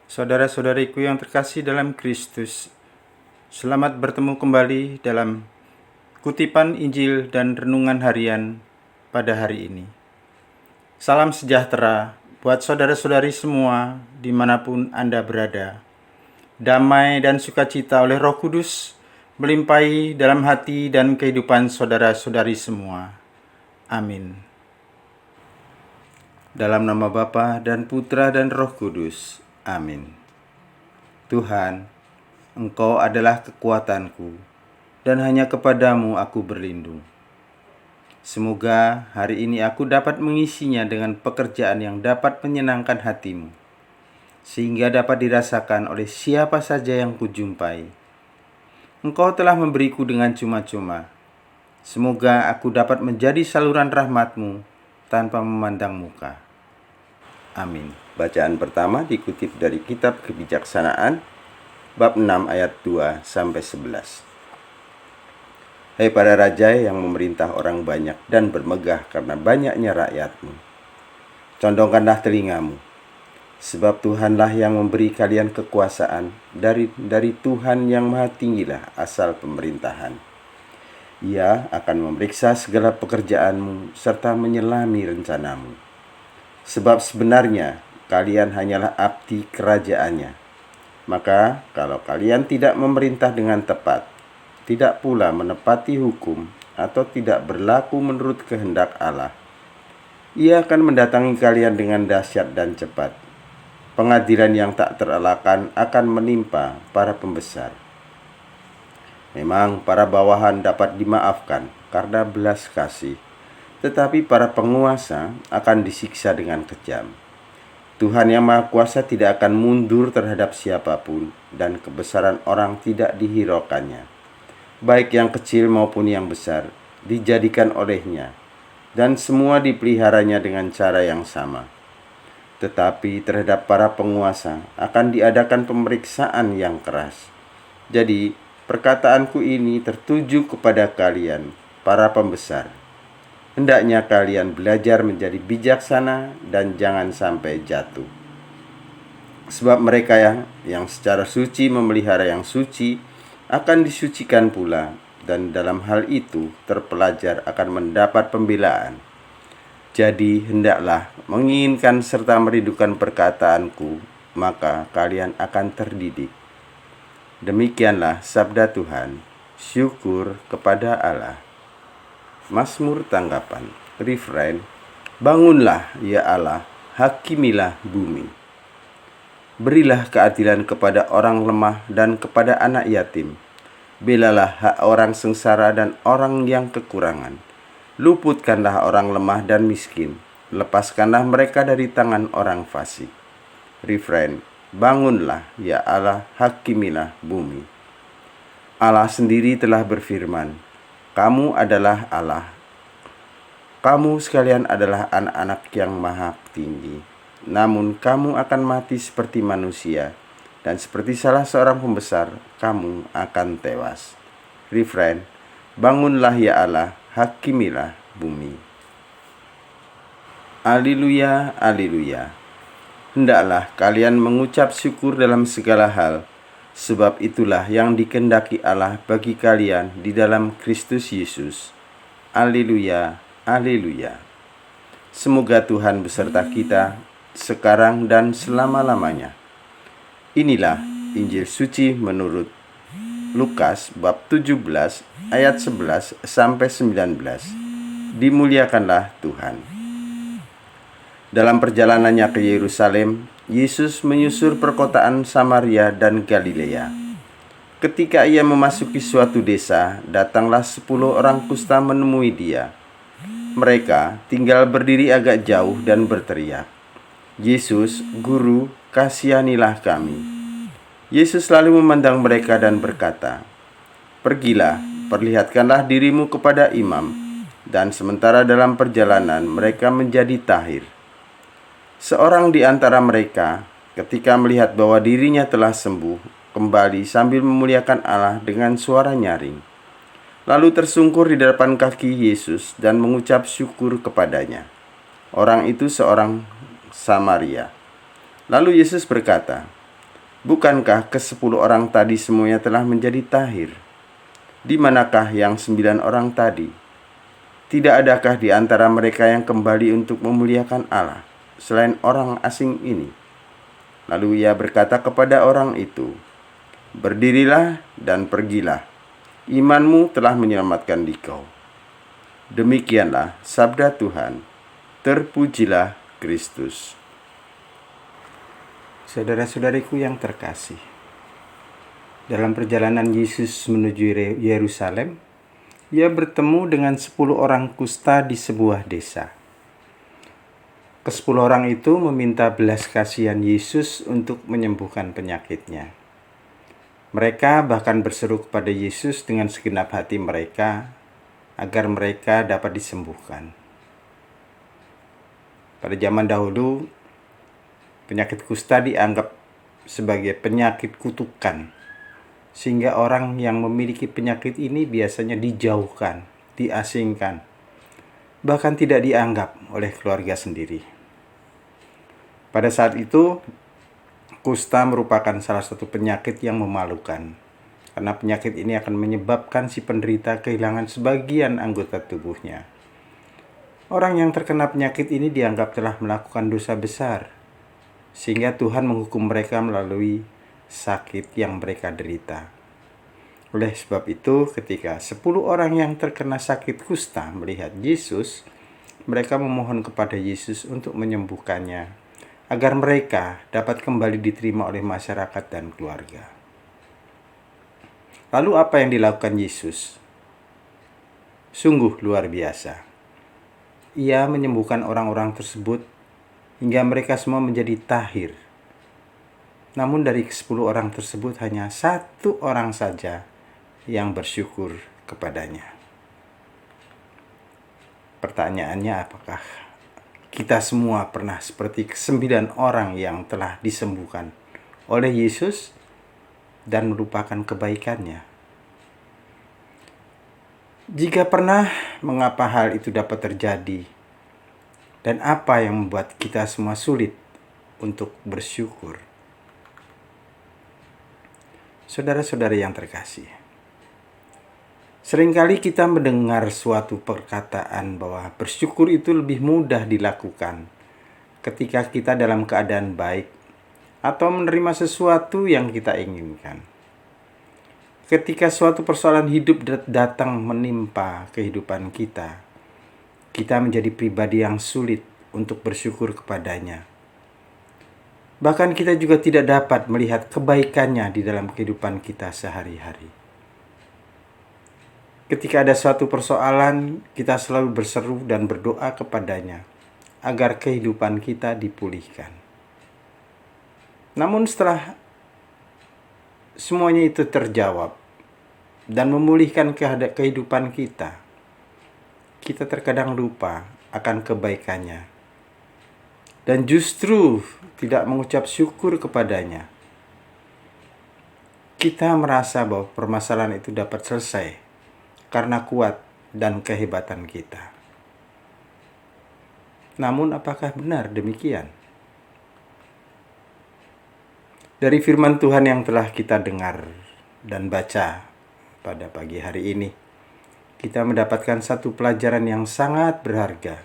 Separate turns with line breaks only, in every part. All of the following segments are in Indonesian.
Saudara-saudariku yang terkasih dalam Kristus, selamat bertemu kembali dalam kutipan Injil dan renungan harian pada hari ini. Salam sejahtera buat saudara-saudari semua dimanapun Anda berada. Damai dan sukacita oleh Roh Kudus melimpahi dalam hati dan kehidupan saudara-saudari semua. Amin. Dalam nama Bapa dan Putra dan Roh Kudus. Amin. Tuhan, Engkau adalah kekuatanku, dan hanya kepadamu aku berlindung. Semoga hari ini aku dapat mengisinya dengan pekerjaan yang dapat menyenangkan hatimu, sehingga dapat dirasakan oleh siapa saja yang kujumpai. Engkau telah memberiku dengan cuma-cuma. Semoga aku dapat menjadi saluran rahmat-Mu tanpa memandang muka. Amin. Bacaan pertama dikutip dari kitab Kebijaksanaan, bab 6 ayat 2-11. Hai para raja yang memerintah orang banyak dan bermegah karena banyaknya rakyatmu, condongkanlah telingamu, sebab Tuhanlah yang memberi kalian kekuasaan, dari Tuhan yang maha tinggilah asal pemerintahan. Ia akan memeriksa segala pekerjaanmu serta menyelami rencanamu. Sebab sebenarnya kalian hanyalah abdi kerajaannya. Maka kalau kalian tidak memerintah dengan tepat, tidak pula menepati hukum, atau tidak berlaku menurut kehendak Allah, Ia akan mendatangi kalian dengan dahsyat dan cepat. Pengadilan yang tak terelakkan akan menimpa para pembesar. Memang para bawahan dapat dimaafkan karena belas kasih, tetapi para penguasa akan disiksa dengan kejam. Tuhan yang Maha Kuasa tidak akan mundur terhadap siapapun, dan kebesaran orang tidak dihiraukannya. Baik yang kecil maupun yang besar dijadikan olehnya, dan semua dipeliharanya dengan cara yang sama. Tetapi terhadap para penguasa akan diadakan pemeriksaan yang keras. Jadi perkataanku ini tertuju kepada kalian, para pembesar. Hendaknya kalian belajar menjadi bijaksana dan jangan sampai jatuh. Sebab mereka yang secara suci memelihara yang suci akan disucikan pula, dan dalam hal itu terpelajar akan mendapat pembelaan. Jadi hendaklah menginginkan serta merindukan perkataanku, maka kalian akan terdidik. Demikianlah sabda Tuhan. Syukur kepada Allah. Mazmur tanggapan. Refrain: bangunlah ya Allah, hakimilah bumi. Berilah keadilan kepada orang lemah dan kepada anak yatim. Belalah hak orang sengsara dan orang yang kekurangan. Luputkanlah orang lemah dan miskin. Lepaskanlah mereka dari tangan orang fasik. Refrain: bangunlah ya Allah, hakimilah bumi. Allah sendiri telah berfirman, kamu adalah Allah. Kamu sekalian adalah anak-anak yang maha tinggi. Namun kamu akan mati seperti manusia, dan seperti salah seorang pembesar, kamu akan tewas. Refrain: bangunlah ya Allah, hakimilah bumi. Haleluya, haleluya. Hendaklah kalian mengucap syukur dalam segala hal, sebab itulah yang dikehendaki Allah bagi kalian di dalam Kristus Yesus. Haleluya, haleluya. Semoga Tuhan beserta kita sekarang dan selama-lamanya. Inilah Injil suci menurut Lukas bab 17 ayat 11 sampai 19. Dimuliakanlah Tuhan. Dalam perjalanannya ke Yerusalem, Yesus menyusur perkotaan Samaria dan Galilea. Ketika ia memasuki suatu desa, datanglah 10 orang kusta menemui dia. Mereka tinggal berdiri agak jauh dan berteriak, "Yesus, Guru, kasihanilah kami." Yesus lalu memandang mereka dan berkata, "Pergilah, perlihatkanlah dirimu kepada imam." Dan sementara dalam perjalanan mereka menjadi tahir. Seorang di antara mereka, ketika melihat bahwa dirinya telah sembuh, kembali sambil memuliakan Allah dengan suara nyaring. Lalu tersungkur di depan kaki Yesus dan mengucap syukur kepadanya. Orang itu seorang Samaria. Lalu Yesus berkata, Bukankah ke-10 orang tadi semuanya telah menjadi tahir? Di manakah yang 9 orang tadi? Tidak adakah di antara mereka yang kembali untuk memuliakan Allah selain orang asing ini? Lalu ia berkata kepada orang itu, "Berdirilah dan pergilah. Imanmu telah menyelamatkan dikau." Demikianlah sabda Tuhan. Terpujilah Kristus. Saudara-saudariku yang terkasih, dalam perjalanan Yesus menuju Yerusalem, ia bertemu dengan 10 orang kusta di sebuah desa. Ke-10 orang itu meminta belas kasihan Yesus untuk menyembuhkan penyakitnya. Mereka bahkan berseru kepada Yesus dengan segenap hati mereka agar mereka dapat disembuhkan. Pada zaman dahulu, penyakit kusta dianggap sebagai penyakit kutukan, sehingga orang yang memiliki penyakit ini biasanya dijauhkan, diasingkan, bahkan tidak dianggap oleh keluarga sendiri. Pada saat itu, kusta merupakan salah satu penyakit yang memalukan, karena penyakit ini akan menyebabkan si penderita kehilangan sebagian anggota tubuhnya. Orang yang terkena penyakit ini dianggap telah melakukan dosa besar, sehingga Tuhan menghukum mereka melalui sakit yang mereka derita. Oleh sebab itu, ketika 10 orang yang terkena sakit kusta melihat Yesus, mereka memohon kepada Yesus untuk menyembuhkannya, agar mereka dapat kembali diterima oleh masyarakat dan keluarga. Lalu apa yang dilakukan Yesus? Sungguh luar biasa. Ia menyembuhkan orang-orang tersebut hingga mereka semua menjadi tahir. Namun dari 10 orang tersebut hanya 1 orang saja yang bersyukur kepadanya. Pertanyaannya, apakah kita semua pernah seperti ke-9 orang yang telah disembuhkan oleh Yesus dan melupakan kebaikannya? Jika pernah, mengapa hal itu dapat terjadi? Dan apa yang membuat kita semua sulit untuk bersyukur? Saudara-saudari yang terkasih, seringkali kita mendengar suatu perkataan bahwa bersyukur itu lebih mudah dilakukan ketika kita dalam keadaan baik atau menerima sesuatu yang kita inginkan. Ketika suatu persoalan hidup datang menimpa kehidupan kita, kita menjadi pribadi yang sulit untuk bersyukur kepadanya. Bahkan kita juga tidak dapat melihat kebaikannya di dalam kehidupan kita sehari-hari. Ketika ada suatu persoalan, kita selalu berseru dan berdoa kepadanya agar kehidupan kita dipulihkan. Namun setelah semuanya itu terjawab dan memulihkan kehidupan kita, kita terkadang lupa akan kebaikannya dan justru tidak mengucap syukur kepadanya. Kita merasa bahwa permasalahan itu dapat selesai karena kuat dan kehebatan kita. Namun apakah benar demikian? Dari firman Tuhan yang telah kita dengar dan baca pada pagi hari ini, kita mendapatkan satu pelajaran yang sangat berharga,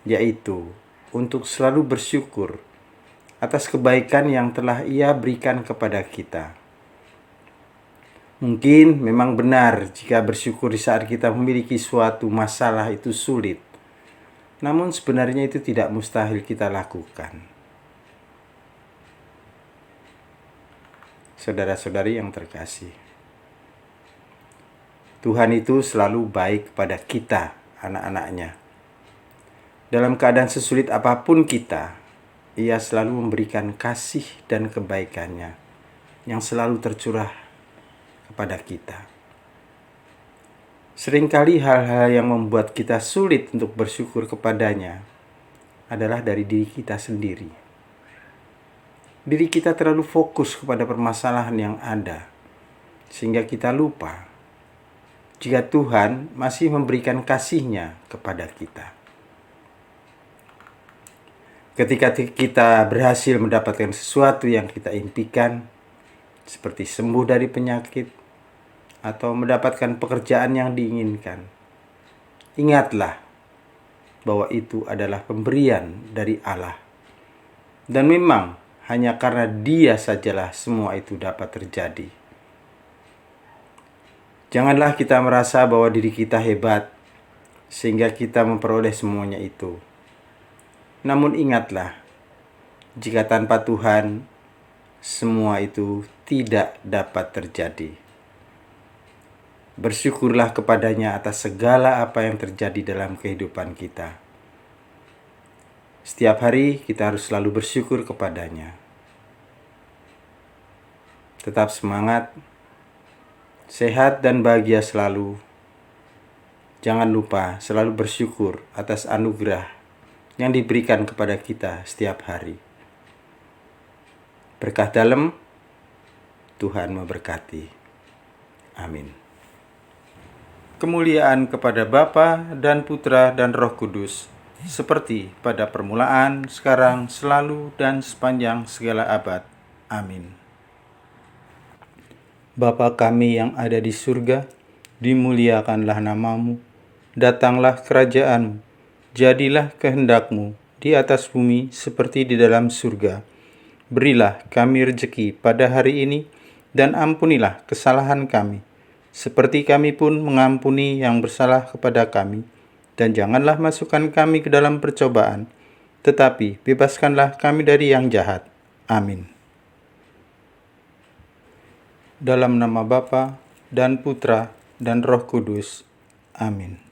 yaitu untuk selalu bersyukur atas kebaikan yang telah Ia berikan kepada kita. Mungkin memang benar jika bersyukur di saat kita memiliki suatu masalah itu sulit, namun sebenarnya itu tidak mustahil kita lakukan. Saudara-saudari yang terkasih, Tuhan itu selalu baik kepada kita, anak-anaknya. Dalam keadaan sesulit apapun kita, Ia selalu memberikan kasih dan kebaikannya yang selalu tercurah kepada kita. Seringkali hal-hal yang membuat kita sulit untuk bersyukur kepadanya adalah dari diri kita sendiri. Diri kita terlalu fokus kepada permasalahan yang ada, sehingga kita lupa jika Tuhan masih memberikan kasih-Nya kepada kita. Ketika kita berhasil mendapatkan sesuatu yang kita impikan, seperti sembuh dari penyakit atau mendapatkan pekerjaan yang diinginkan, ingatlah bahwa itu adalah pemberian dari Allah. Dan memang hanya karena Dia sajalah semua itu dapat terjadi. Janganlah kita merasa bahwa diri kita hebat sehingga kita memperoleh semuanya itu. Namun ingatlah, jika tanpa Tuhan, semua itu tidak dapat terjadi. Bersyukurlah kepadanya atas segala apa yang terjadi dalam kehidupan kita. Setiap hari kita harus selalu bersyukur kepadanya. Tetap semangat, sehat dan bahagia selalu. Jangan lupa selalu bersyukur atas anugerah yang diberikan kepada kita setiap hari. Berkah dalam, Tuhan memberkati. Amin. Kemuliaan kepada Bapa dan Putra dan Roh Kudus, seperti pada permulaan, sekarang, selalu, dan sepanjang segala abad. Amin. Bapa kami yang ada di surga, dimuliakanlah namamu, datanglah kerajaan-Mu. Jadilah kehendak-Mu di atas bumi seperti di dalam surga. Berilah kami rejeki pada hari ini, dan ampunilah kesalahan kami, seperti kami pun mengampuni yang bersalah kepada kami. Dan janganlah masukkan kami ke dalam percobaan, tetapi bebaskanlah kami dari yang jahat. Amin. Dalam nama Bapa dan Putra dan Roh Kudus. Amin.